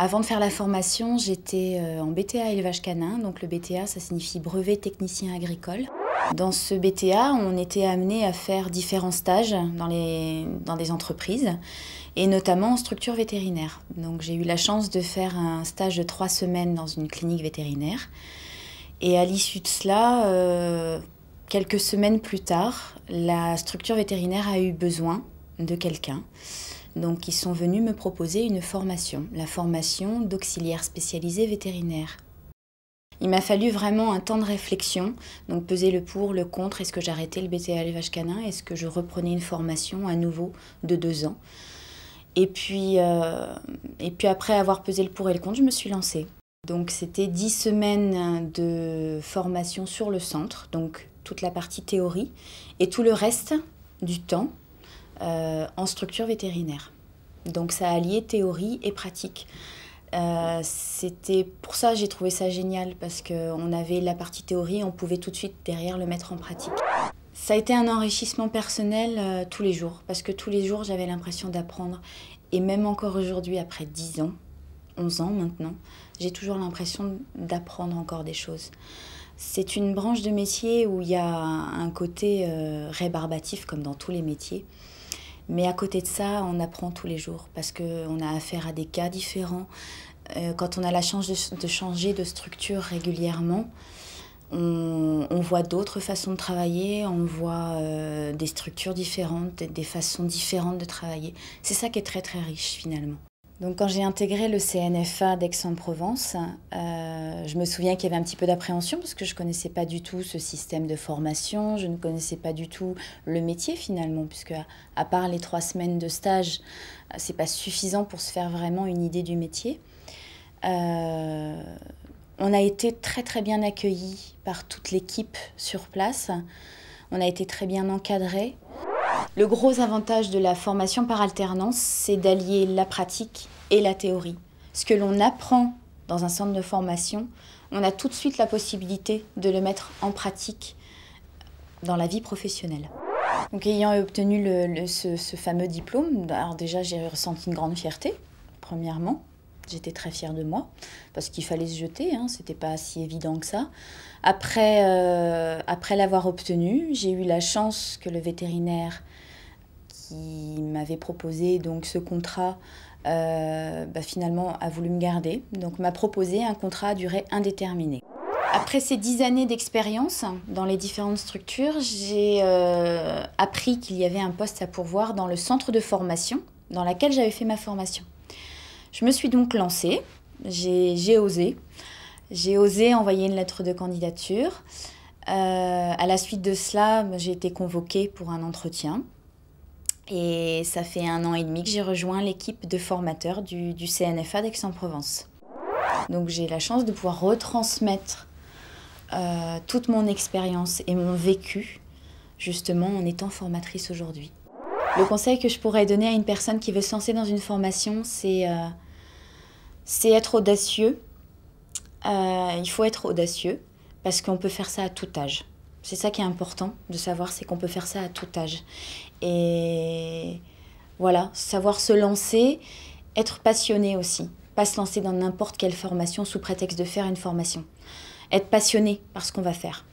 Avant de faire la formation, j'étais en BTA élevage canin. Donc le BTA, ça signifie brevet technicien agricole. Dans ce BTA, on était amené à faire différents stages dans des entreprises et notamment en structure vétérinaire. Donc j'ai eu la chance de faire un stage de 3 semaines dans une clinique vétérinaire. Et à l'issue de cela, quelques semaines plus tard, la structure vétérinaire a eu besoin de quelqu'un. Donc ils sont venus me proposer une formation, la formation d'auxiliaire spécialisé vétérinaire. Il m'a fallu vraiment un temps de réflexion, donc peser le pour, le contre, est-ce que j'arrêtais le BTA élevage canin, est-ce que je reprenais une formation à nouveau de 2 ans. Et puis après avoir pesé le pour et le contre, je me suis lancée. Donc c'était 10 semaines de formation sur le centre, donc toute la partie théorie, et tout le reste du temps en structure vétérinaire. Donc ça alliait théorie et pratique. C'était pour ça que j'ai trouvé ça génial, parce qu'on avait la partie théorie, on pouvait tout de suite derrière le mettre en pratique. Ça a été un enrichissement personnel tous les jours, parce que tous les jours j'avais l'impression d'apprendre. Et même encore aujourd'hui, après 10 ans, 11 ans maintenant, j'ai toujours l'impression d'apprendre encore des choses. C'est une branche de métier où il y a un côté rébarbatif, comme dans tous les métiers. Mais à côté de ça, on apprend tous les jours parce qu'on a affaire à des cas différents. Quand on a la chance de changer de structure régulièrement, on voit d'autres façons de travailler, on voit des structures différentes, des façons différentes de travailler. C'est ça qui est très très riche finalement. Donc quand j'ai intégré le CNFA d'Aix-en-Provence, je me souviens qu'il y avait un petit peu d'appréhension parce que je ne connaissais pas du tout ce système de formation, je ne connaissais pas du tout le métier finalement, puisque à part les 3 semaines de stage, ce n'est pas suffisant pour se faire vraiment une idée du métier. On a été très très bien accueillis par toute l'équipe sur place, on a été très bien encadrés. Le gros avantage de la formation par alternance, c'est d'allier la pratique et la théorie. Ce que l'on apprend dans un centre de formation, on a tout de suite la possibilité de le mettre en pratique dans la vie professionnelle. Donc, ayant obtenu ce fameux diplôme, alors déjà j'ai ressenti une grande fierté, premièrement. J'étais très fière de moi, parce qu'il fallait se jeter, hein, c'était pas si évident que ça. Après l'avoir obtenu, j'ai eu la chance que le vétérinaire qui m'avait proposé donc ce contrat, finalement a voulu me garder. Donc m'a proposé un contrat à durée indéterminée. Après ces 10 années d'expérience dans les différentes structures, j'ai appris qu'il y avait un poste à pourvoir dans le centre de formation dans lequel j'avais fait ma formation. Je me suis donc lancée, j'ai osé envoyer une lettre de candidature. À la suite de cela, j'ai été convoquée pour un entretien. Et ça fait 1 an et demi que j'ai rejoint l'équipe de formateurs du CNFA d'Aix-en-Provence. Donc j'ai la chance de pouvoir retransmettre toute mon expérience et mon vécu, justement en étant formatrice aujourd'hui. Le conseil que je pourrais donner à une personne qui veut se lancer dans une formation, c'est être audacieux. Il faut être audacieux parce qu'on peut faire ça à tout âge. C'est ça qui est important de savoir, c'est qu'on peut faire ça à tout âge. Et voilà, savoir se lancer, être passionné aussi. Pas se lancer dans n'importe quelle formation sous prétexte de faire une formation. Être passionné par ce qu'on va faire.